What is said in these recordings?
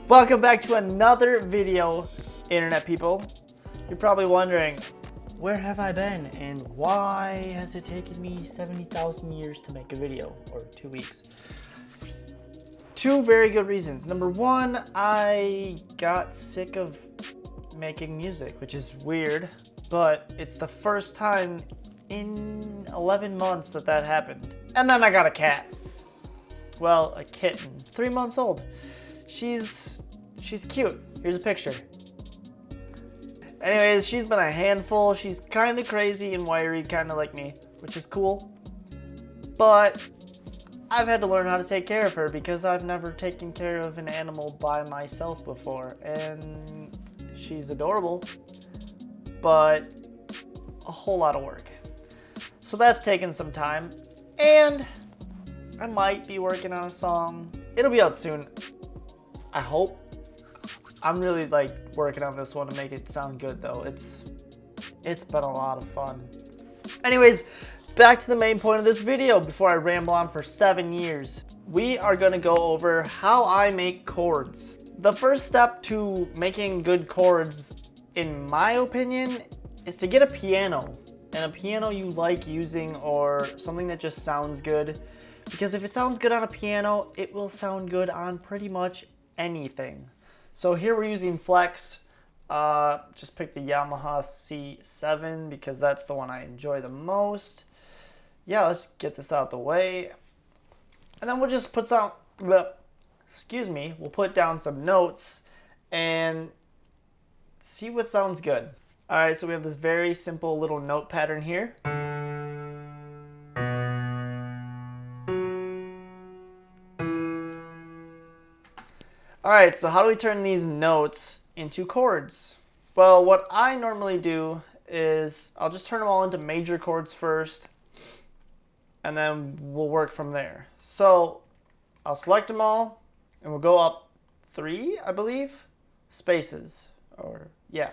Welcome back to another video, internet people. You're probably wondering, where have I been and why has it taken me 70,000 years to make a video, or 2 weeks? Two very good reasons. Number one, I got sick of making music, which is weird, but it's the first time in 11 months that happened. And then I got a cat. Well, a kitten, 3 months old. She's cute. Here's a picture. Anyways, she's been a handful. She's kind of crazy and wiry, kind of like me, which is cool. But I've had to learn how to take care of her because I've never taken care of an animal by myself before. And she's adorable, but a whole lot of work. So that's taken some time. And I might be working on a song. It'll be out soon, I hope. I'm really working on this one to make it sound good though. It's been a lot of fun. Anyways, back to the main point of this video before I ramble on for 7 years. We are gonna go over how I make chords. The first step to making good chords, in my opinion, is to get a piano. And a piano you like using, or something that just sounds good. Because if it sounds good on a piano, it will sound good on pretty much anything. So here we're using Flex. Just pick the Yamaha C7 because that's the one I enjoy the most. Yeah, let's get this out the way. And then we'll just put some, we'll put down some notes and see what sounds good. All right, so we have this very simple little note pattern here. All right, so how do we turn these notes into chords? Well, what I normally do is I'll just turn them all into major chords first, and then we'll work from there. So I'll select them all, and we'll go up 3, I believe, spaces, or yeah.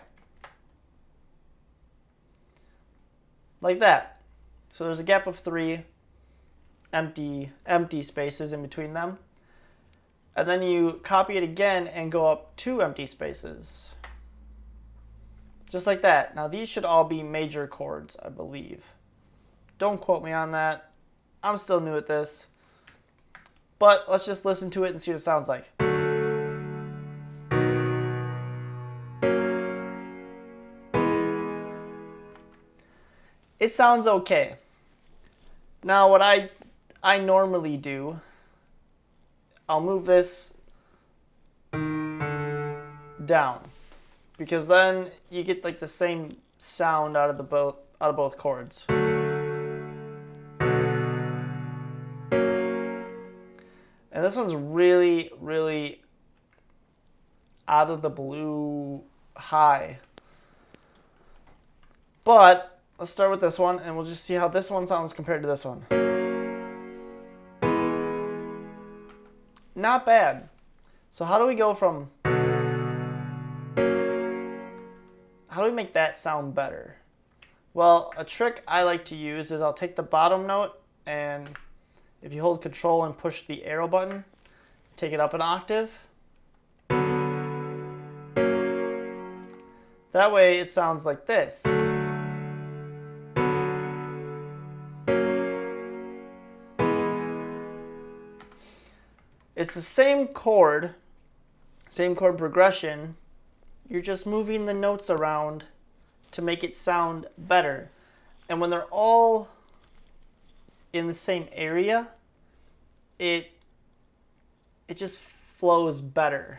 Like that. So there's a gap of 3 empty spaces in between them. And then you copy it again and go up 2 empty spaces. Just like that. Now these should all be major chords, I believe. Don't quote me on that. I'm still new at this. But let's just listen to it and see what it sounds like. It sounds okay. Now what I normally do, I'll move this down because then you get the same sound out of both chords. And this one's really, really out of the blue high. But let's start with this one and we'll just see how this one sounds compared to this one. Not bad. So how do we go from, how do we make that sound better? Well, a trick I like to use is I'll take the bottom note and if you hold Control and push the arrow button, take it up an octave. That way it sounds like this. It's the same chord progression. You're just moving the notes around to make it sound better. And when they're all in the same area, it just flows better.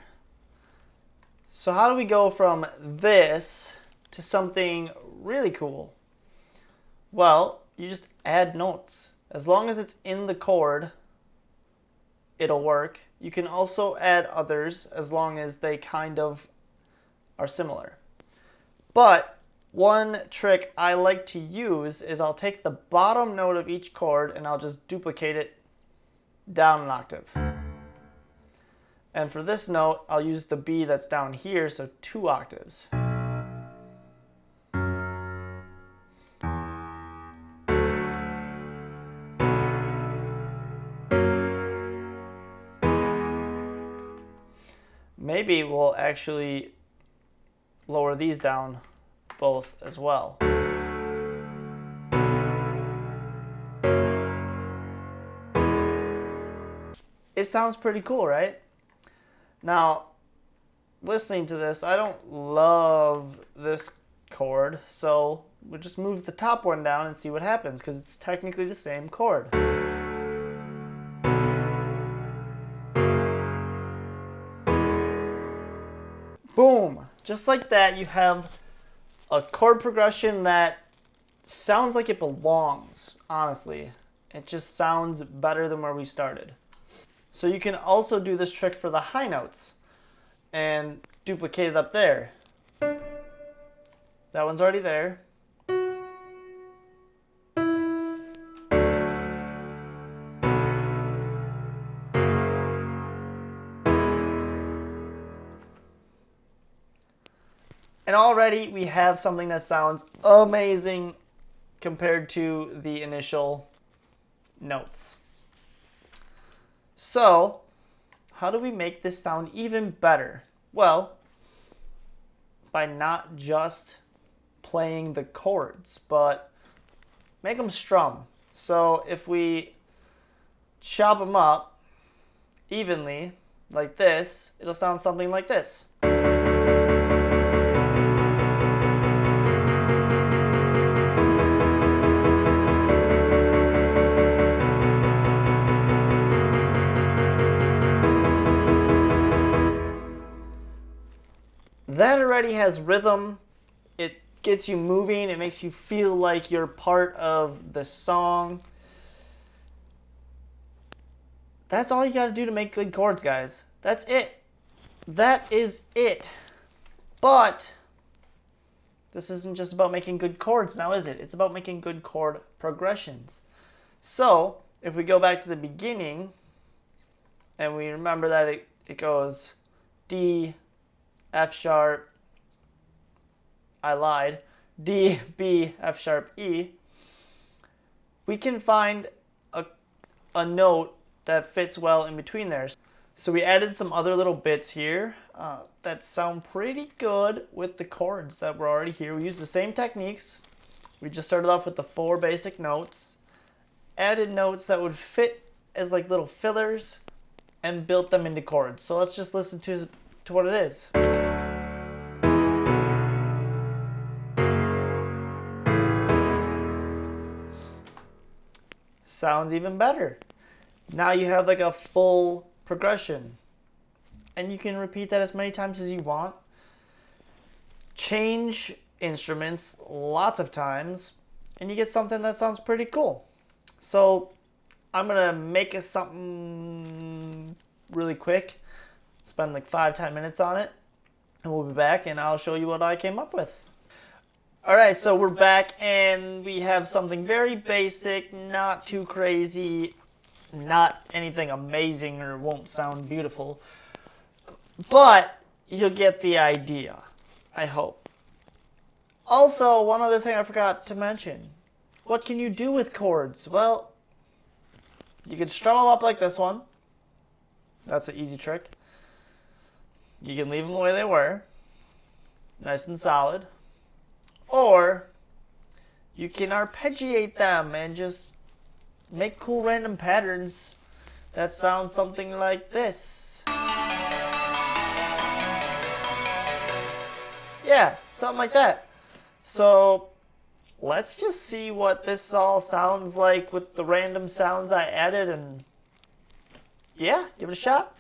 So how do we go from this to something really cool? Well, you just add notes. As long as it's in the chord, it'll work. You can also add others as long as they kind of are similar. But one trick I like to use is I'll take the bottom note of each chord and I'll just duplicate it down an octave. And for this note, I'll use the B that's down here, so 2 octaves. Maybe we'll actually lower these down both as well. It sounds pretty cool, right? Now, listening to this, I don't love this chord, so we'll just move the top one down and see what happens, because it's technically the same chord. Boom! Just like that, you have a chord progression that sounds like it belongs, honestly. It just sounds better than where we started. So you can also do this trick for the high notes and duplicate it up there. That one's already there. And already we have something that sounds amazing compared to the initial notes. So, how do we make this sound even better? Well, by not just playing the chords, but make them strum. So if we chop them up evenly, like this, it'll sound something like this. That already has rhythm. It gets you moving. It makes you feel like you're part of the song. That's all you got to do to make good chords, guys. That's it. That is it. But this isn't just about making good chords now, is it? It's about making good chord progressions. So if we go back to the beginning and we remember that it goes D, F sharp, I lied, D, B, F sharp, E, we can find a note that fits well in between there. So we added some other little bits here that sound pretty good with the chords that were already here. We used the same techniques. We just started off with the 4 basic notes, added notes that would fit as like little fillers, and built them into chords. So let's just listen to what it is. Sounds even better. Now you have like a full progression, and you can repeat that as many times as you want. Change instruments lots of times, and you get something that sounds pretty cool. So I'm gonna make something really quick, spend like 5-10 minutes on it, and we'll be back and I'll show you what I came up with. Alright, so we're back and we have something very basic, not too crazy, not anything amazing or won't sound beautiful, but you'll get the idea, I hope. Also, one other thing I forgot to mention. What can you do with chords? Well, you can strum them up like this one. That's an easy trick. You can leave them the way they were, nice and solid. Or you can arpeggiate them and just make cool random patterns that sound something like this. Yeah, something like that. So let's just see what this all sounds like with the random sounds I added, and yeah, give it a shot.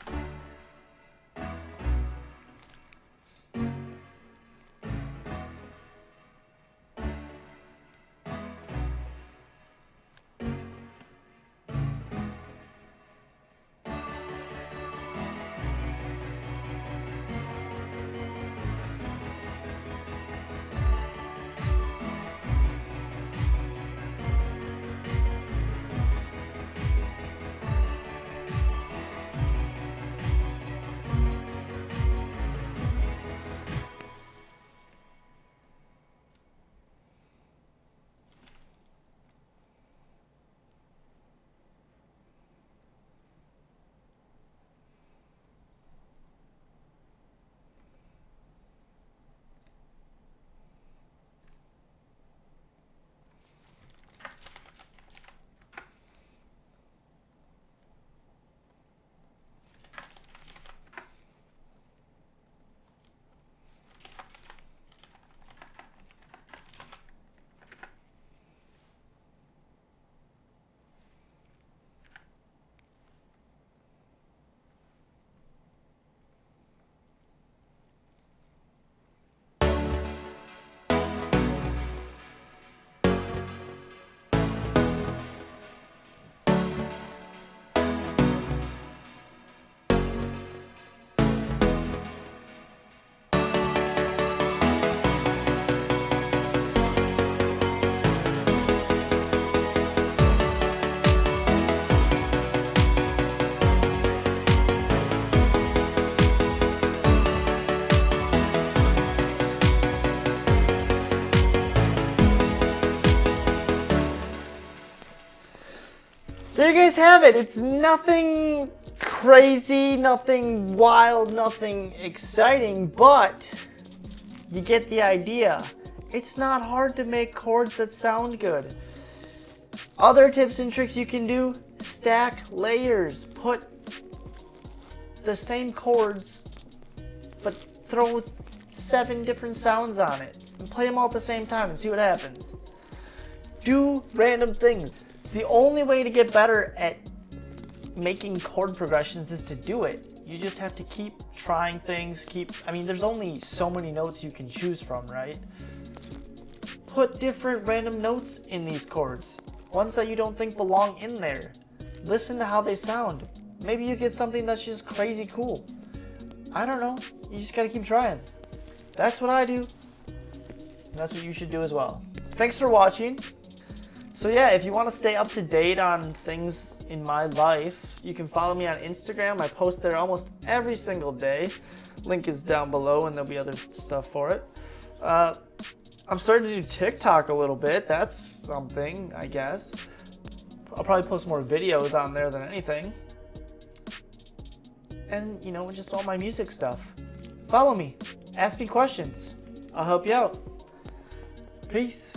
There you guys have it. It's nothing crazy, nothing wild, nothing exciting, but you get the idea. It's not hard to make chords that sound good. Other tips and tricks you can do: stack layers, put the same chords, but throw 7 different sounds on it, and play them all at the same time and see what happens. Do random things. The only way to get better at making chord progressions is to do it. You just have to keep trying things, I mean, there's only so many notes you can choose from, right? Put different random notes in these chords, ones that you don't think belong in there. Listen to how they sound. Maybe you get something that's just crazy cool. I don't know, you just gotta keep trying. That's what I do, and that's what you should do as well. Thanks for watching. So yeah, if you want to stay up to date on things in my life, you can follow me on Instagram. I post there almost every single day. Link is down below, and there'll be other stuff for it. I'm starting to do TikTok a little bit. That's something, I guess. I'll probably post more videos on there than anything. And, you know, just all my music stuff. Follow me. Ask me questions. I'll help you out. Peace.